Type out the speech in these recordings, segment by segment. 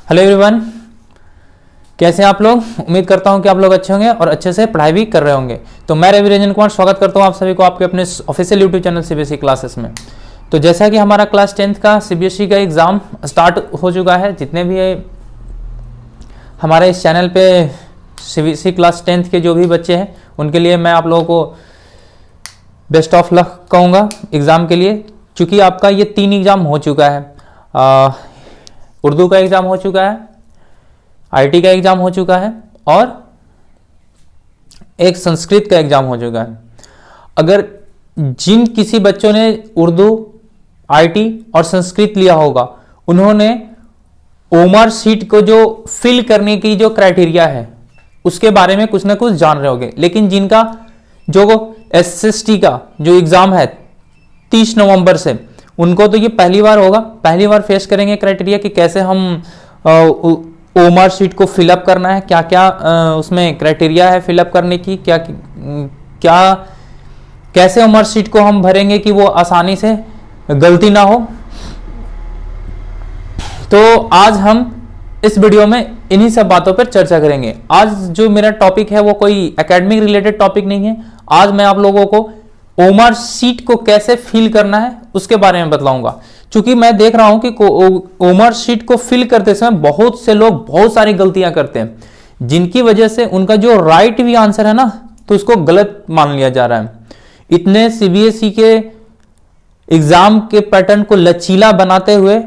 Hello everyone, कैसे हैं आप लोग। उम्मीद करता हूं कि आप लोग अच्छे होंगे और अच्छे से पढ़ाई भी कर रहे होंगे। तो मैं रवि रंजन कुमार स्वागत करता हूं आप सभी को आपके अपने official YouTube channel CBSE classes में। तो जैसा कि हमारा क्लास 10th का सीबीएसई का एग्ज़ाम स्टार्ट हो चुका है, जितने भी हमारे इस चैनल पे सीबीएसई क्लास 10th के जो भी बच्चे हैं उनके लिए मैं आप लोगों को बेस्ट ऑफ लक कहूँगा एग्ज़ाम के लिए। चूँकि आपका ये 3 एग्ज़ाम हो चुका है, उर्दू का एग्ज़ाम हो चुका है, आईटी का एग्ज़ाम हो चुका है और एक संस्कृत का एग्ज़ाम हो चुका है। अगर जिन किसी बच्चों ने उर्दू, आईटी और संस्कृत लिया होगा, उन्होंने ओमआर शीट को जो फिल करने की जो क्राइटेरिया है उसके बारे में कुछ ना कुछ जान रहे होंगे। लेकिन जिनका जो एसएसटी का जो एग्ज़ाम है 30 नवंबर से, उनको तो ये पहली बार होगा, पहली बार फेस करेंगे क्राइटेरिया कि कैसे हम ओमआर शीट को फिलअप करना है, क्या क्या उसमें क्राइटेरिया है फिलअप करने की, क्या क्या कैसे ओमआर शीट को हम भरेंगे कि वो आसानी से गलती ना हो। तो आज हम इस वीडियो में इन्हीं सब बातों पर चर्चा करेंगे। आज जो मेरा टॉपिक है वो कोई एकेडमिक रिलेटेड टॉपिक नहीं है। आज मैं आप लोगों को ओमआर शीट को कैसे फिल करना है उसके बारे में बतलाऊंगा। क्योंकि मैं देख रहा हूं कि ओमआर शीट को फिल करते समय बहुत से लोग बहुत सारी गलतियां करते हैं, जिनकी वजह से उनका जो राइट भी आंसर है ना, तो उसको गलत मान लिया जा रहा है। इतने सीबीएसई के एग्जाम के पैटर्न को लचीला बनाते हुए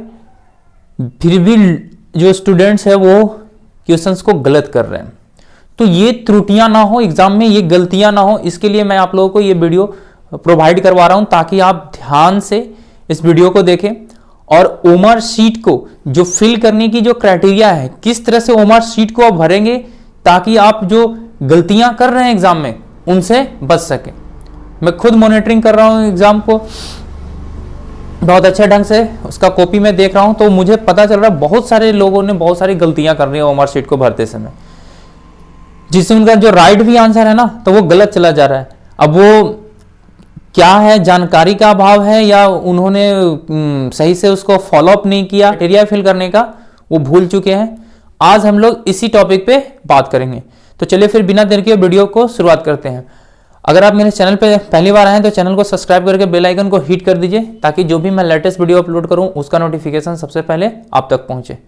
फिर भी जो स्टूडेंट्स है वो क्वेश्चंस को गलत कर रहे हैं। तो ये त्रुटियां ना हो एग्जाम में, ये गलतियां ना हो, इसके लिए मैं आप लोगों को ये वीडियो प्रोवाइड करवा रहा हूं ताकि आप ध्यान से इस वीडियो को देखें और ओमआर शीट को जो फिल करने की जो क्राइटेरिया है, किस तरह से ओमआर शीट को आप भरेंगे ताकि आप जो गलतियां कर रहे हैं एग्जाम में उनसे बच सके। मैं खुद मॉनिटरिंग कर रहा हूं एग्जाम को बहुत अच्छे ढंग से, उसका कॉपी में देख रहा हूं, तो मुझे पता चल रहा है बहुत सारे लोगों ने बहुत सारी गलतियां कर रही है ओमआर शीट को भरते समय, जिससे उनका जो राइट भी आंसर है ना तो वो गलत चला जा रहा है। अब वो क्या है, जानकारी का अभाव है या उन्होंने सही से उसको फॉलोअप नहीं किया, क्राइटेरिया फिल करने का वो भूल चुके हैं। आज हम लोग इसी टॉपिक पे बात करेंगे। तो चलिए फिर बिना देर के वीडियो को शुरुआत करते हैं। अगर आप मेरे चैनल पे पहली बार आए हैं तो चैनल को सब्सक्राइब करके बेल आइकन को हिट कर दीजिए ताकि जो भी मैं लेटेस्ट वीडियो अपलोड करूं उसका नोटिफिकेशन सबसे पहले आप तक पहुंचे।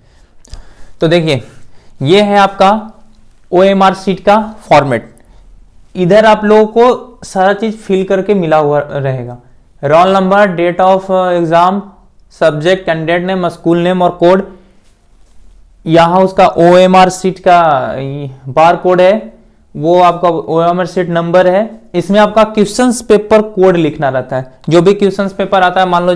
तो देखिए, ये है आपका ओएमआर शीट का फॉर्मेट। इधर आप लोगों को सारा चीज फिल करके मिला हुआ रहेगा, roll number, date of exam, subject, candidate name, school name और कोड। यहां उसका ओएमआर शीट का बार कोड है, वो आपका ओएमआर शीट नंबर है। इसमें आपका क्वेश्चंस पेपर कोड लिखना रहता है। जो भी क्वेश्चंस पेपर आता है, मान लो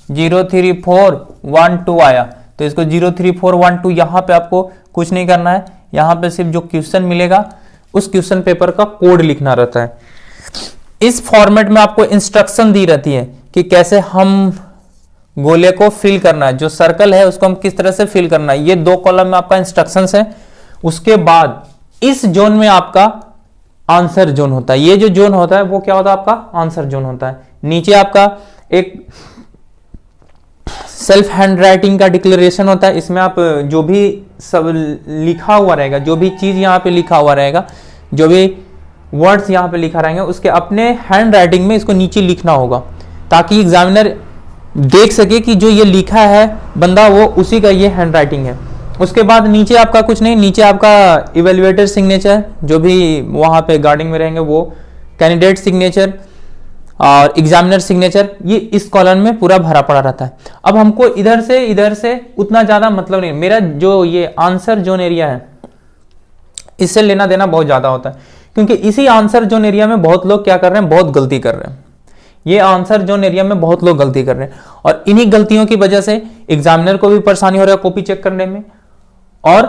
03412 आया तो इसको 03412 यहां पे आपको कुछ नहीं करना है। यहां पे सिर्फ जो क्वेश्चन मिलेगा उस क्वेश्चन पेपर का कोड लिखना रहता है। इस फॉर्मेट में आपको इंस्ट्रक्शन दी रहती है कि कैसे हम गोले को फिल करना है, जो सर्कल है उसको हम किस तरह से फिल करना है। ये 2 कॉलम में आपका इंस्ट्रक्शंस है। उसके बाद इस जोन में आपका आंसर जोन होता है। ये जो जोन होता है वो क्या होता है, आपका आंसर जोन होता है। नीचे आपका एक सेल्फ हैंड राइटिंग का डिक्लेरेशन होता है। इसमें आप जो भी सब लिखा हुआ रहेगा, जो भी चीज यहाँ पे लिखा हुआ रहेगा, जो भी वर्ड्स यहाँ पे लिखा रहेंगे, उसके अपने हैंड राइटिंग में इसको नीचे लिखना होगा ताकि एग्जामिनर देख सके कि जो ये लिखा है बंदा वो उसी का ये हैंड राइटिंग है। उसके बाद नीचे आपका कुछ नहीं, नीचे आपका इवेल्युएटर सिग्नेचर, जो भी वहां पे गार्डिंग में रहेंगे वो, कैंडिडेट सिग्नेचर और एग्जामिनर सिग्नेचर, ये इस कॉलम में पूरा भरा पड़ा रहता है। अब हमको इधर से उतना ज्यादा मतलब नहीं, मेरा जो ये आंसर जोन एरिया है इससे लेना देना बहुत ज्यादा होता है, क्योंकि इसी आंसर जोन एरिया में बहुत लोग क्या कर रहे हैं, बहुत गलती कर रहे हैं। ये आंसर जोन एरिया में बहुत लोग गलती कर रहे हैं और इन्हीं गलतियों की वजह से एग्जामिनर को भी परेशानी हो रहा है कॉपी चेक करने में और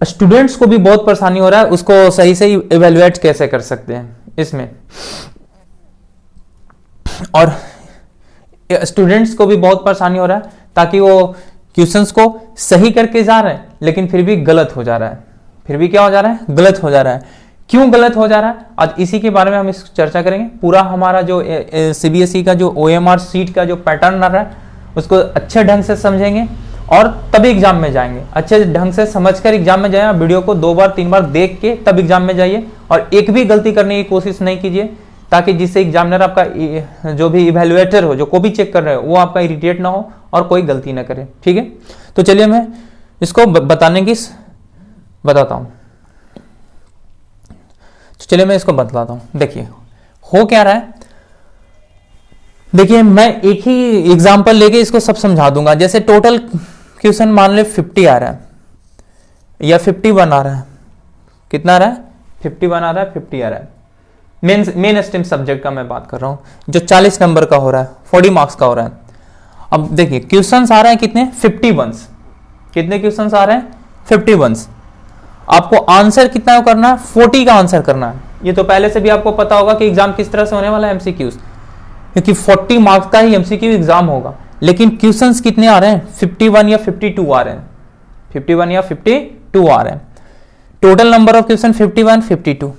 स्टूडेंट्स को भी बहुत परेशानी हो रहा है उसको सही से इवेल्युएट कैसे कर सकते हैं इसमें। और स्टूडेंट्स को भी बहुत परेशानी हो रहा है ताकि वो क्वेश्चंस को सही करके जा रहे हैं लेकिन फिर भी गलत हो जा रहा है। फिर भी क्या हो जा रहा है, गलत हो जा रहा है। क्यों गलत हो जा रहा है, आज इसी के बारे में हम इस चर्चा करेंगे। पूरा हमारा जो सीबीएसई का जो ओएमआर शीट का जो पैटर्न आ रहा है उसको अच्छे ढंग से समझेंगे और तभी एग्जाम में जाएंगे। अच्छे ढंग से समझकर एग्जाम में जाए, वीडियो को 2 बार 3 बार देख के तब एग्जाम में जाइए, और एक भी गलती करने की कोशिश नहीं कीजिए, ताकि जिससे एग्जामिनर आपका जो भी इवेल्युएटर हो, जो को भी चेक कर रहे हो, वो आपका इरिटेट ना हो और कोई गलती ना करे। ठीक है, तो चलिए मैं इसको बताता हूं। चलिए मैं इसको बतलाता हूं। देखिए हो क्या रहा है, देखिए मैं एक ही एग्जांपल लेके इसको सब समझा दूंगा। जैसे टोटल क्वेश्चन मान ले 50 आ रहा है या 51 आ रहा है, कितना आ रहा है, 51 आ रहा है, 50 आ रहा है। मेन स्ट्रीम सब्जेक्ट का मैं बात कर रहा हूं, जो 40 नंबर का हो रहा है, 40 मार्क्स का हो रहा है। अब देखिए क्वेश्चंस आ रहे हैं कितने, 51। कितने क्वेश्चंस आ रहे हैं, 51। आपको आंसर कितना करना है, 40 का आंसर करना है। ये तो पहले से भी आपको पता होगा कि एग्जाम किस तरह से होने वाला है, एमसीक्यूज, क्योंकि 40 मार्क्स का ही एमसीक्यू एग्जाम होगा। लेकिन क्वेश्चंस कितने आ रहे हैं, 51 या 52 आ रहे हैं, 51 या 52 आ रहे हैं। Total number of question 51, 52।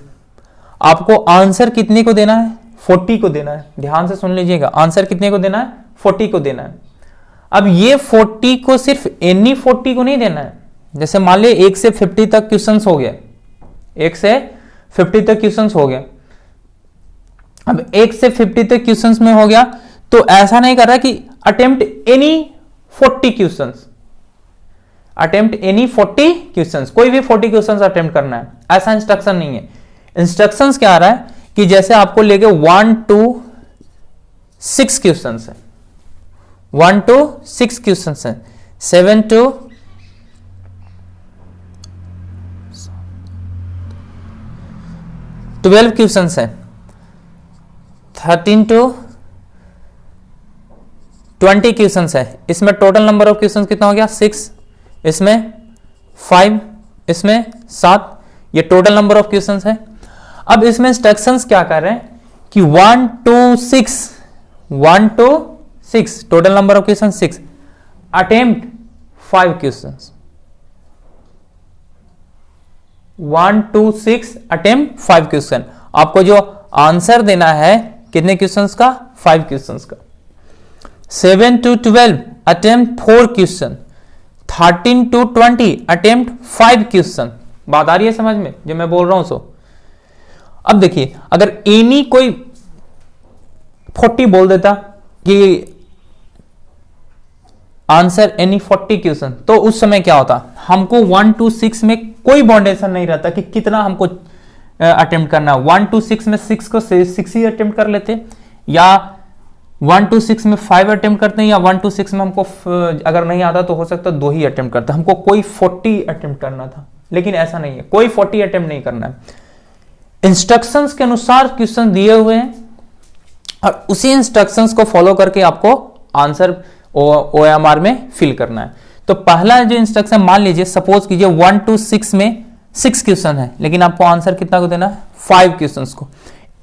आपको आंसर कितने को देना है, 40 को देना है। ध्यान से सुन लीजिएगा, आंसर कितने को देना है, 40 को देना है। अब ये 40 को सिर्फ एनी 40 को नहीं देना है। जैसे मान लिया 1 से 50 तक क्वेश्चंस हो गए, 1 से 50 तक क्वेश्चंस हो गए। अब 1 से 50 तक क्वेश्चंस में हो गया, तो ऐसा नहीं कर रहा कि attempt any 40 questions, attempt any 40 questions, कोई भी 40 क्वेश्चंस अटेम्प्ट करना है, ऐसा इंस्ट्रक्शन नहीं है। इंस्ट्रक्शंस क्या आ रहा है कि जैसे आपको लेके 1 to 6 क्वेश्चंस है, 1 to 6 क्वेश्चंस है, 7 to 12 क्वेश्चंस है, 13 to 20 क्वेश्चंस है। इसमें टोटल नंबर ऑफ क्वेश्चंस कितना हो गया, 6, इसमें 5, इसमें 7, ये टोटल नंबर ऑफ क्वेश्चंस है। अब इसमें इंस्ट्रक्शंस क्या कर रहे हैं कि 1 to 6 total number of question 6, attempt 5 questions, 1 to 6 attempt 5 question. आपको जो आंसर देना है कितने क्वेश्चंस का, 5 क्वेश्चंस का। 7 to 12 attempt 4 question, 13 to 20 attempt 5 question. बात आ रही है समझ में जो मैं बोल रहा हूं सो। अब देखिए अगर एनी कोई 40 बोल देता कि आंसर एनी 40 क्वेश्चन, तो उस समय क्या होता, हमको 1 to 6 में कोई बाउंडेशन नहीं रहता कि कितना हमको अटेम्प्ट करना है। 1 to 6 में 6 को 6 ही अटेम्प्ट कर लेते, या 1 to 6 में 5 अटेम्प्ट करते हैं, या 1 to 6 में हमको अगर नहीं आता तो हो सकता 2 ही अटेम्प्ट करते। हमको कोई 40 अटेम्प्ट करना था, लेकिन ऐसा नहीं है, कोई 40 अटेम्प्ट नहीं करना है। इंस्ट्रक्शंस के अनुसार क्वेश्चन दिए हुए हैं और उसी इंस्ट्रक्शंस को फॉलो करके आपको आंसर OMR में फिल करना है। तो पहला जो इंस्ट्रक्शन मान लीजिए, सपोज कीजिए 1 to 6 में 6 क्वेश्चन है, लेकिन आपको आंसर कितना को देना है, 5 क्वेश्चंस को।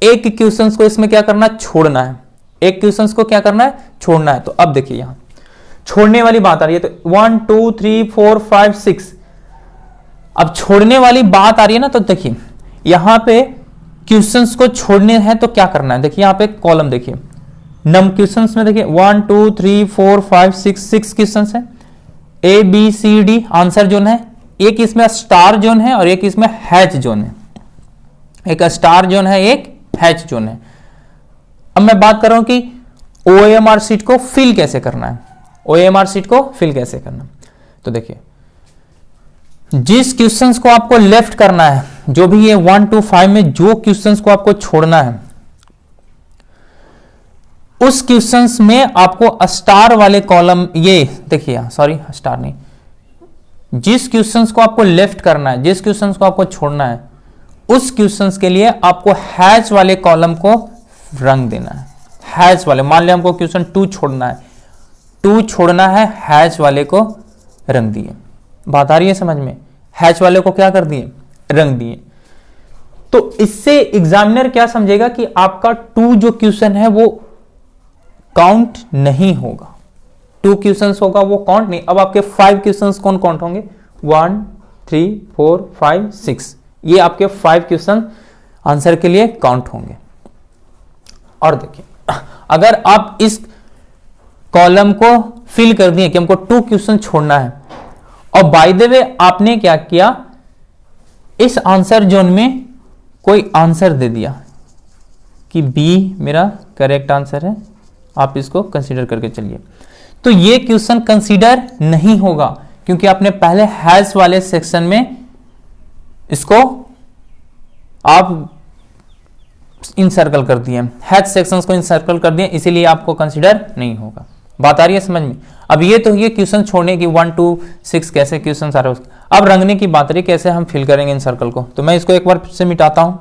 एक क्वेश्चंस को इसमें क्या करना है, छोड़ना है। एक क्वेश्चंस को क्या करना है, छोड़ना है। तो अब देखिए यहां छोड़ने वाली बात आ रही है, तो 1 2 3 4 5 6, अब छोड़ने वाली बात आ रही है ना, तो देखिए यहां पे क्वेश्चंस को छोड़ने हैं तो क्या करना है। देखिए यहां पे कॉलम देखिए, नम क्वेश्चंस में देखिए 1 2 3 4 5 6 क्वेश्चंस है, A B C D answer zone है। एक इसमें स्टार जोन है और एक इसमें हैच जोन है, एक स्टार जोन है, एक हैच जोन है। अब मैं बात कर रहा हूं कि OMR शीट को फिल कैसे करना है, OMR शीट को फिल कैसे करना। तो देखिए जिस क्वेश्चंस को आपको लेफ्ट करना है, जो भी ये 1 to 5 में जो क्वेश्चंस को आपको छोड़ना है, उस क्वेश्चंस में आपको स्टार वाले कॉलम, ये देखिए सॉरी स्टार नहीं, जिस क्वेश्चंस को आपको लेफ्ट करना है, जिस क्वेश्चंस को आपको छोड़ना है, उस क्वेश्चंस के लिए आपको हैच वाले कॉलम को रंग देना है। हैच वाले, मान लिया हमको क्वेश्चन 2 छोड़ना है, 2 छोड़ना है, हैच वाले को रंग दिए। बात आ रही है समझ में, हैच वाले को क्या कर दिए, रंग दिए। तो इससे एग्जामिनर क्या समझेगा कि आपका 2 जो क्वेश्चन है वो काउंट नहीं होगा, 2 क्वेश्चंस होगा वो काउंट नहीं। अब आपके 5 क्वेश्चंस कौन काउंट होंगे, 1 3 4 5 6, ये आपके 5 क्वेश्चन आंसर के लिए काउंट होंगे। और देखिए अगर आप इस कॉलम को फिल कर दिए कि हमको 2 क्वेश्चन छोड़ना है। और बाय द वे आपने क्या किया, इस आंसर जोन में कोई आंसर दे दिया कि बी मेरा करेक्ट आंसर है, आप इसको कंसीडर करके चलिए, तो ये क्वेश्चन कंसीडर नहीं होगा क्योंकि आपने पहले हैज वाले सेक्शन में इसको आप इनसर्कल कर दिए, हैज सेक्शंस को इनसर्कल कर दिए, इसीलिए आपको कंसीडर नहीं होगा। बात आ रही है समझ में? अब ये तो ये क्वेश्चन छोड़ने की 1 to 6 कैसे क्वेश्चन आ रहे हैं। अब रंगने की बात रही, कैसे हम फिल करेंगे इन सर्कल को, तो मैं इसको एक बार फिर से मिटाता हूं।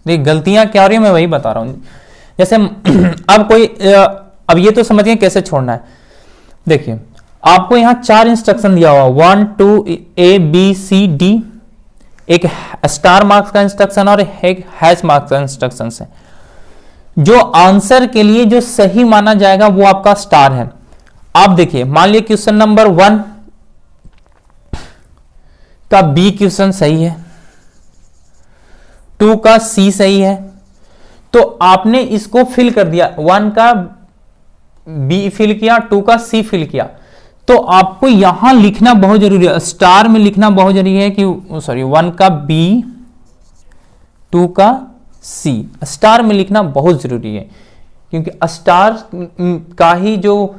देखिए गलतियां क्या हो रही है मैं वही बता रहा हूं। जैसे अब ये तो समझिए कैसे छोड़ना है। देखिए आपको यहां 4 इंस्ट्रक्शन दिया हुआ, 1 2 A B C D, एक स्टार मार्क्स का इंस्ट्रक्शन और एक हैश मार्क्स का इंस्ट्रक्शन है। जो आंसर के लिए जो सही माना जाएगा वो आपका स्टार है। आप देखिए मान लीजिए क्वेश्चन नंबर 1 का बी क्वेश्चन सही है, 2 का सी सही है, तो आपने इसको फिल कर दिया, 1 का बी फिल किया, 2 का सी फिल किया। तो आपको यहां लिखना बहुत जरूरी है, स्टार में लिखना बहुत जरूरी है कि 1 का बी, 2 का सी, स्टार में लिखना बहुत जरूरी है क्योंकि स्टार का ही जो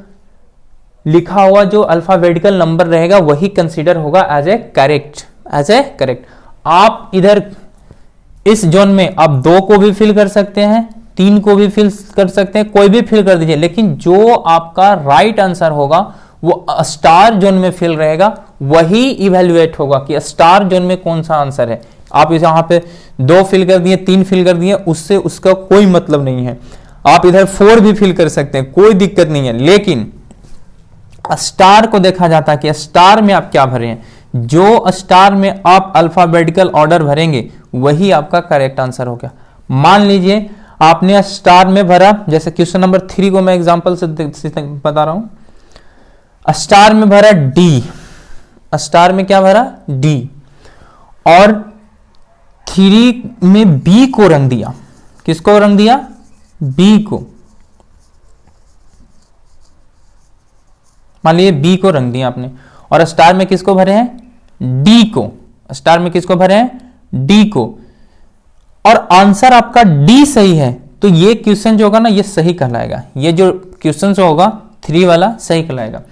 लिखा हुआ जो अल्फाबेटिकल नंबर रहेगा वही कंसीडर होगा एज ए करेक्ट। आप इधर इस जोन में आप 2 को भी फिल कर सकते हैं, 3 को भी फिल कर सकते हैं, कोई भी फिल कर दीजिए, लेकिन जो आपका राइट आंसर होगा वो स्टार जोन में फिल रहेगा, वही इवेल्युएट होगा कि स्टार जोन में कौन सा आंसर है। आप इस यहां पे 2 फिल कर दिए, 3 फिल कर दिए, उससे उसका कोई मतलब नहीं है। आप इधर 4 भी फिल कर सकते हैं, कोई दिक्कत नहीं है, लेकिन स्टार को देखा जाता है कि स्टार में आप क्या भरे हैं। जो स्टार में आप अल्फाबेटिकल ऑर्डर भरेंगे वही आपका करेक्ट आंसर हो गया। मान लीजिए आपने स्टार में भरा, जैसे क्वेश्चन नंबर 3 को मैं एग्जांपल से बता रहा हूं, स्टार में भरा डी, स्टार में क्या भरा डी, और 3 में बी को रंग दिया। किसको रंग दिया? बी को। मान लीजिए बी को रंग दिया आपने, और स्टार में किसको भरे हैं? डी को। स्टार में किसको भरे हैं? डी को, और आंसर आपका डी सही है, तो ये क्वेश्चन जो होगा ना ये सही कहलाएगा। ये जो क्वेश्चन जो होगा 3 वाला सही कहलाएगा,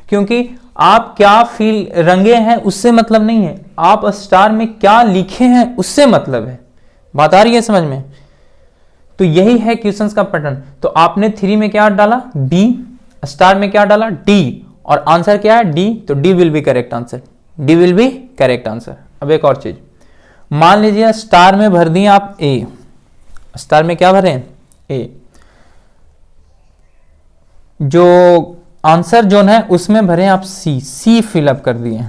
क्योंकि आप क्या फील रंगे हैं उससे मतलब नहीं है, आप स्टार में क्या लिखे हैं उससे मतलब है। बात आ रही है समझ में? तो यही है क्वेश्चंस का पैटर्न। तो आपने 3 में क्या डाला? बी, स्टार में क्या डाला? डी, और आंसर क्या है? डी, तो D will be correct answer, D will be correct answer. अब एक और चीज, मान लीजिए स्टार में भर दिए आप ए, स्टार में क्या भरे? ए। जो आंसर जोन है उसमें भरे आप सी, सी फिलअप कर दिए।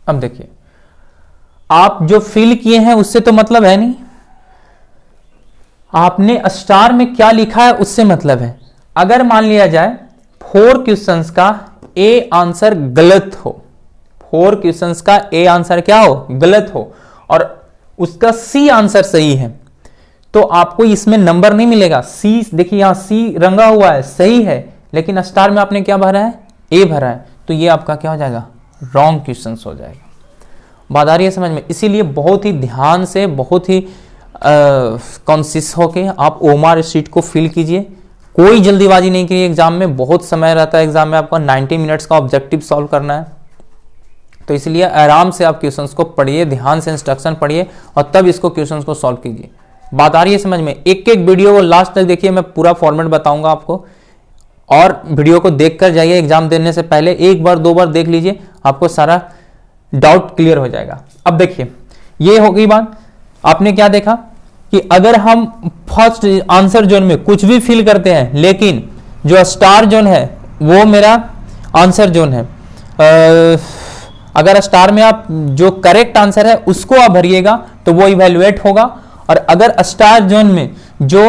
अब देखिए आप जो फिल किए हैं उससे तो मतलब है नहीं, आपने स्टार में क्या लिखा है उससे मतलब है। अगर मान लिया जाए 4 क्वेश्चंस का ए आंसर गलत हो, 4 क्वेश्चंस का ए आंसर क्या हो? गलत हो, और उसका सी आंसर सही है, तो आपको इसमें नंबर नहीं मिलेगा। सी देखिए यहां सी रंगा हुआ है, सही है, लेकिन स्टार में आपने क्या भरा है? ए भरा है, तो ये आपका क्या हो जाएगा? रॉन्ग क्वेश्चन हो जाएगा। बात आ रही है समझ में? इसीलिए बहुत ही ध्यान से, बहुत ही कॉन्शियस होके आप ओमार शीट को फिल कीजिए। कोई जल्दीबाजी नहीं कीजिए, एग्जाम में बहुत समय रहता है, एग्जाम में आपका 90 मिनट्स का ऑब्जेक्टिव सॉल्व करना है, तो इसलिए आराम से आप क्वेश्चंस को पढ़िए, ध्यान से इंस्ट्रक्शन पढ़िए और तब इसको क्वेश्चंस को सॉल्व कीजिए। बात आ रही है समझ में? एक एक वीडियो को लास्ट तक देखिए, मैं पूरा फॉर्मेट बताऊंगा आपको, और वीडियो को देखकर जाइए। एग्जाम देने से पहले 1 बार 2 बार देख लीजिए, आपको सारा डाउट क्लियर हो जाएगा। अब देखिए ये हो गई बात, आपने क्या देखा कि अगर हम फर्स्ट आंसर जोन में कुछ भी फिल करते हैं, लेकिन जो स्टार जोन है वो मेरा आंसर जोन है, अगर स्टार में आप जो करेक्ट आंसर है उसको आप भरिएगा तो वो इवैल्यूएट होगा, और अगर स्टार जोन में जो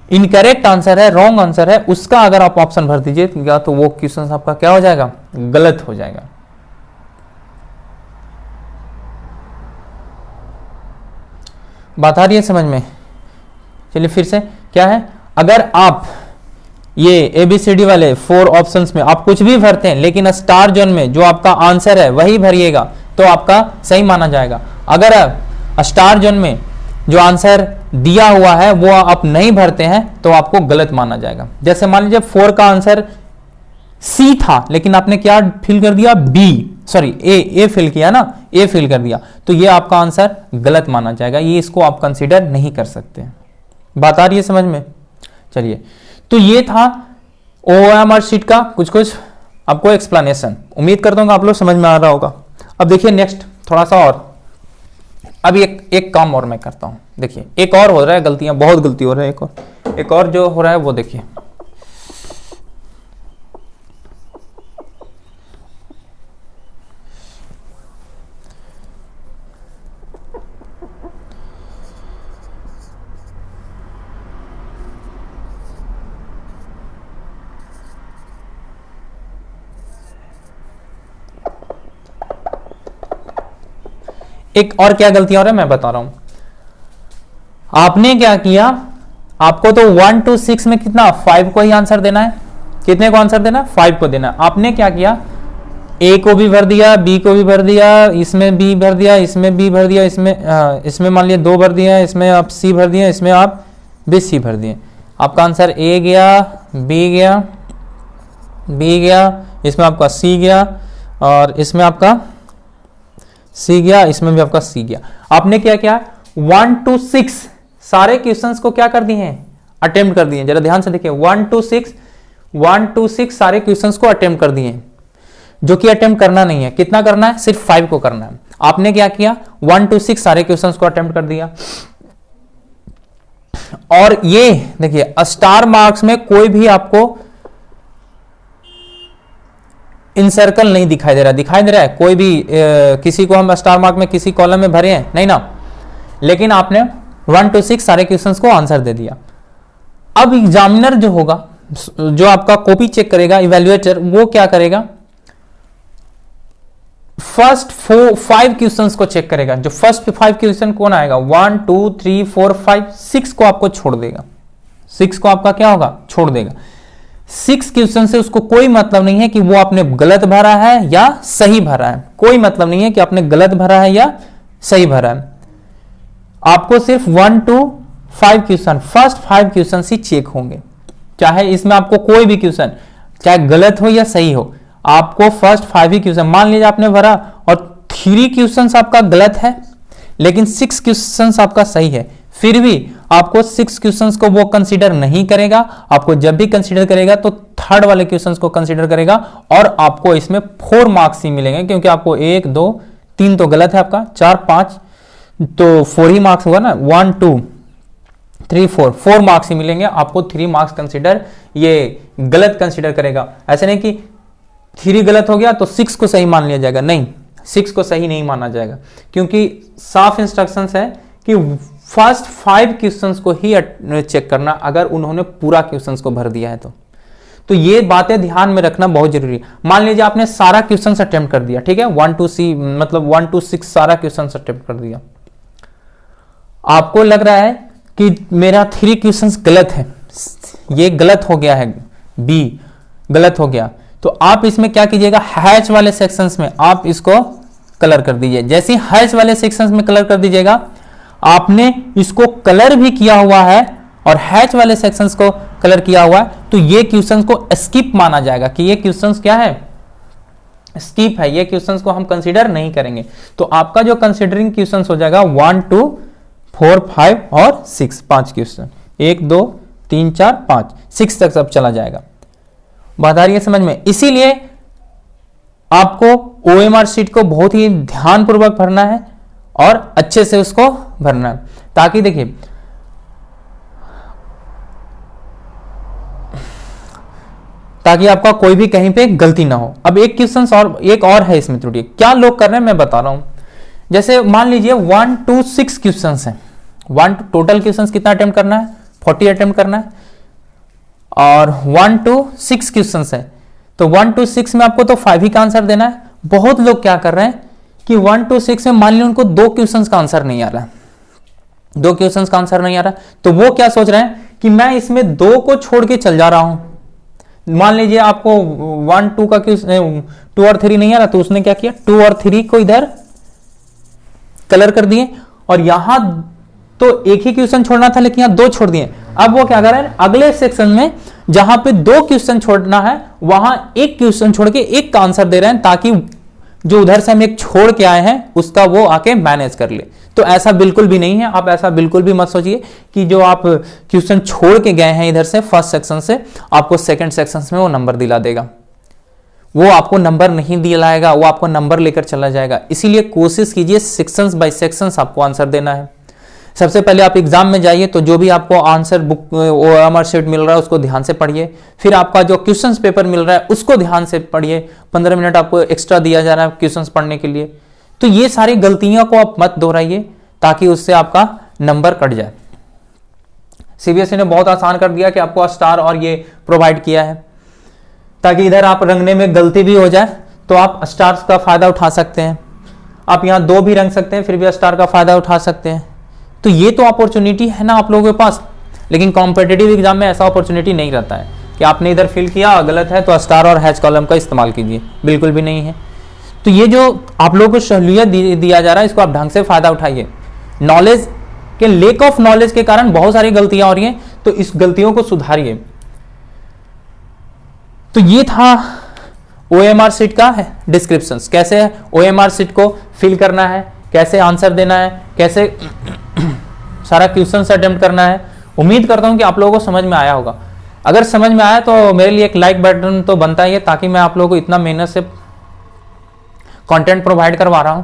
इनकरेक्ट आंसर है, रॉन्ग आंसर है, उसका अगर आप ऑप्शन भर दीजिएगा तो वो क्वेश्चन आपका क्या हो जाएगा, गलत हो जाएगा। बात आ रही है समझ में? चलिए फिर से क्या है, अगर आप ये ABCD वाले 4 ऑप्शंस में आप कुछ भी भरते हैं लेकिन स्टार जोन में जो आपका आंसर है वही भरिएगा तो आपका सही माना जाएगा। अगर स्टार जोन में जो आंसर दिया हुआ है वो आप नहीं भरते हैं तो आपको गलत माना जाएगा। जैसे मान लीजिए 4 का आंसर C था लेकिन आपने क्या फिल कर दिया, ए फिल किया ना, ए फिल कर दिया, तो ये आपका आंसर गलत माना जाएगा, ये इसको आप कंसीडर नहीं कर सकते। बात आ रही है समझ में? चलिए, तो ये था OMR शीट का कुछ आपको एक्सप्लेनेशन। उम्मीद करता हूँ आप लोग समझ में आ रहा होगा। अब देखिए नेक्स्ट थोड़ा सा और, अभी एक काम और मैं करता हूँ। देखिए एक और हो रहा है, गलतियां बहुत गलती हो रहा है, एक और जो हो रहा है वो देखिए। एक और क्या गलतियां हो रहा है मैं बता रहा हूं। आपने क्या किया, आपको तो 1 to 6 में कितना 5 को ही आंसर देना है। कितने को आंसर देना है? 5 को देना है। आपने क्या किया, ए को भी भर दिया, बी को भी भर दिया, इसमें बी भर दिया, इसमें बी भर दिया, इसमें मान लिया 2 भर दिया, इसमें आप सी भर दिया, इसमें आप भी सी भर दिए। आपका आंसर ए गया, बी गया, बी गया, इसमें आपका सी गया और इसमें आपका सी गया, इसमें भी आपका सी गया। आपने क्या किया, 1 to 6 सारे क्वेश्चंस को क्या कर दिए हैं, अटेम्प्ट कर दिए। जरा ध्यान से देखिए, 1 to 6 सारे क्वेश्चंस को अटेम्प्ट कर दिए, जो कि अटेम्प्ट करना नहीं है। कितना करना है, सिर्फ 5 को करना है। आपने क्या किया, 1 to 6 सारे क्वेश्चंस को अटेम्प्ट कर दिया। और ये देखिए स्टार मार्क्स में कोई भी आपको इनसर्कल नहीं दिखाई दे रहा है कोई भी किसी को हम स्टार मार्क में किसी कॉलम में भरे हैं नहीं ना, लेकिन आपने 1 to 6 सारे क्वेश्चंस को आंसर दे दिया। अब एग्जामिनर जो होगा, जो आपका कॉपी चेक करेगा, इवैल्यूएटर, वो क्या करेगा, फर्स्ट 5 क्वेश्चंस को चेक करेगा। जो फर्स्ट 5 क्वेश्चन कौन आएगा, 1 2 3 4 5 6 को आपको छोड़ देगा। 6 को आपका क्या होगा, छोड़ देगा। 6 क्वेश्चन से उसको कोई मतलब नहीं है कि वो आपने गलत भरा है या सही भरा है। कोई मतलब नहीं है कि आपने गलत भरा है या सही भरा है। आपको सिर्फ 1 to 5 क्वेश्चन, फर्स्ट 5 क्वेश्चन ही चेक होंगे। चाहे इसमें आपको कोई भी क्वेश्चन चाहे गलत हो या सही हो, आपको फर्स्ट 5 ही क्वेश्चन, मान लीजिए आपने भरा और 3 क्वेश्चन आपका गलत है लेकिन 6 क्वेश्चन आपका सही है, फिर भी आपको 6 क्वेश्चंस को वो कंसीडर नहीं करेगा। आपको जब भी कंसीडर करेगा तो थर्ड वाले क्वेश्चंस को कंसीडर करेगा और आपको इसमें 4 मार्क्स ही मिलेंगे, क्योंकि आपको 1 2 3 तो गलत है आपका, 4 5 तो 4 ही मार्क्स हुआ ना, 1 2 3 4 मार्क्स ही मिलेंगे आपको। 3 मार्क्स कंसीडर ये गलत कंसीडर करेगा। ऐसे नहीं कि 3 गलत हो गया तो 6 को सही मान लिया जाएगा, नहीं, 6 को सही नहीं माना जाएगा, क्योंकि साफ इंस्ट्रक्शंस है कि फर्स्ट 5 क्वेश्चंस को ही चेक करना, अगर उन्होंने पूरा क्वेश्चंस को भर दिया है तो ये बातें ध्यान में रखना बहुत जरूरी है। मान लीजिए आपने सारा क्वेश्चंस अटेम्प्ट कर दिया, ठीक है, 1 to 6 सारा क्वेश्चंस अटेम्प्ट कर दिया। आपको लग रहा है कि मेरा 3 क्वेश्चंस गलत है, ये गलत हो गया है, बी गलत हो गया, तो आप इसमें क्या कीजिएगा, हैच वाले सेक्शंस में आप इसको कलर कर दीजिए। जैसे ही हैच वाले सेक्शंस में कलर कर दीजिएगा, आपने इसको कलर भी किया हुआ है और हैच वाले सेक्शंस को कलर किया हुआ है, तो ये क्वेश्चंस को स्किप माना जाएगा कि ये क्वेश्चंस क्या है, स्किप है, ये क्वेश्चंस को हम कंसीडर नहीं करेंगे। तो आपका जो कंसीडरिंग क्वेश्चंस हो जाएगा 1 2 4 5 और 6, 5 क्वेश्चन, 1 2 3 4 5 6 तक सब चला जाएगा। बात आ रही है समझ में? इसीलिए आपको OMR शीट को बहुत ही ध्यानपूर्वक भरना है और अच्छे से उसको भरना है, ताकि देखिए ताकि आपका कोई भी कहीं पे गलती ना हो। अब एक और है इसमें त्रुटि, क्या लोग कर रहे हैं मैं बता रहा हूं। जैसे मान लीजिए 1 to 6 क्वेश्चंस हैं, टोटल क्वेश्चंस कितना अटेम्प्ट करना है, 40 अटेम्प्ट करना है और 1 to 6 क्वेश्चन है, तो 1 to 6 में आपको तो 5 ही का आंसर देना है। बहुत लोग क्या कर रहे हैं कि 1 to 6 में मान लीजिए उनको 2 क्वेश्चन का आंसर नहीं आ रहा, 2 क्वेश्चन का आंसर नहीं आ रहा, तो वो क्या सोच रहे हैं कि मैं इसमें 2 को छोड़ के चल जा रहा हूं। मान लीजिए आपको 1 2 का क्वेश्चन 2 और 3 नहीं आ रहा, तो उसने क्या किया 2 और 3 को इधर कलर कर दिए और यहां तो एक ही क्वेश्चन छोड़ना था लेकिन यहां 2 छोड़ दिए। अब वो क्या कर रहे हैं, अगले सेक्शन में जहां पे 2 क्वेश्चन छोड़ना है वहां 1 क्वेश्चन छोड़ के 1 का आंसर दे रहे हैं, ताकि जो उधर से हम एक छोड़ के आए हैं उसका वो आके मैनेज कर ले। तो ऐसा बिल्कुल भी नहीं है, आप ऐसा बिल्कुल भी मत सोचिए कि जो आप क्वेश्चन छोड़ के गए हैं इधर से फर्स्ट सेक्शन से, आपको सेकंड सेक्शन में वो नंबर दिला देगा। वो आपको नंबर नहीं दिलाएगा, वो आपको नंबर लेकर चला जाएगा। इसीलिए कोशिश कीजिए सेक्शंस बाय सेक्शंस आपको आंसर देना है। सबसे पहले आप एग्जाम में जाइए तो जो भी आपको आंसर बुक ओएमआर शीट मिल रहा है उसको ध्यान से पढ़िए, फिर आपका जो क्वेश्चंस पेपर मिल रहा है उसको ध्यान से पढ़िए। 15 मिनट आपको एक्स्ट्रा दिया जा रहा है क्वेश्चंस पढ़ने के लिए। तो ये सारी गलतियों को आप मत दोहराइए ताकि उससे आपका नंबर कट जाए। सीबीएसई ने बहुत आसान कर दिया कि आपको स्टार और ये प्रोवाइड किया है, ताकि इधर आप रंगने में गलती भी हो जाए तो आप स्टार्स का फायदा उठा सकते हैं। आप यहाँ 2 भी रंग सकते हैं फिर भी स्टार का फायदा उठा सकते हैं। तो ये तो अपॉर्चुनिटी है ना आप लोगों के पास, लेकिन कॉम्पिटिटिव एग्जाम में ऐसा अपॉर्चुनिटी नहीं रहता है कि आपने इधर फिल किया गलत है तो स्टार और हैच कॉलम का इस्तेमाल कीजिए, बिल्कुल भी नहीं है। तो ये जो आप लोगों को सहूलियत दिया जा रहा है इसको आप ढंग से फायदा उठाइए। नॉलेज के लेक ऑफ नॉलेज के कारण बहुत सारी गलतियां हो रही हैं, तो इस गलतियों को सुधारिए। तो ये था ओएमआर शीट का है डिस्क्रिप्शन, कैसे ओएमआर शीट को फिल करना है, कैसे आंसर देना है, कैसे सारा क्वेश्चन अटेम्प्ट करना है। उम्मीद करता हूं कि आप लोगों को समझ में आया होगा। अगर समझ में आया तो मेरे लिए एक लाइक बटन तो बनता ही है, ताकि मैं आप लोगों को इतना मेहनत से कंटेंट प्रोवाइड करवा रहा हूं।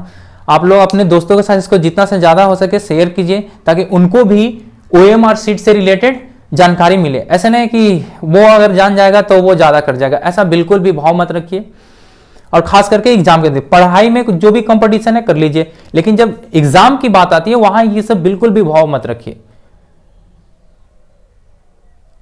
आप लोग अपने दोस्तों के साथ इसको जितना से ज्यादा हो सके शेयर कीजिए, ताकि उनको भी ओएमआर शीट से रिलेटेड जानकारी मिले। ऐसे नहीं कि वो अगर जान जाएगा तो वो ज्यादा कर जाएगा, ऐसा बिल्कुल भी भाव मत रखिए। और खास करके एग्जाम के दिन पढ़ाई में जो भी कंपटीशन है कर लीजिए, लेकिन जब एग्जाम की बात आती है वहां ये सब बिल्कुल भी भाव मत रखिए।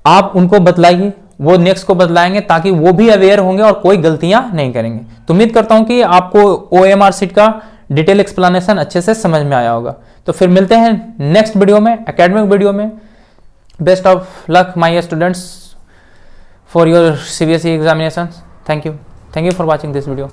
आप उनको बतलाइए, वो नेक्स्ट को बतलाएंगे, ताकि वो भी अवेयर होंगे और कोई गलतियां नहीं करेंगे। तो उम्मीद करता हूं कि आपको ओएमआर शीट का डिटेल एक्सप्लेनेशन अच्छे से समझ में आया होगा। तो फिर मिलते हैं नेक्स्ट वीडियो में, एकेडमिक वीडियो में। Best of luck my students for your CBSE examinations. Thank you for watching this video.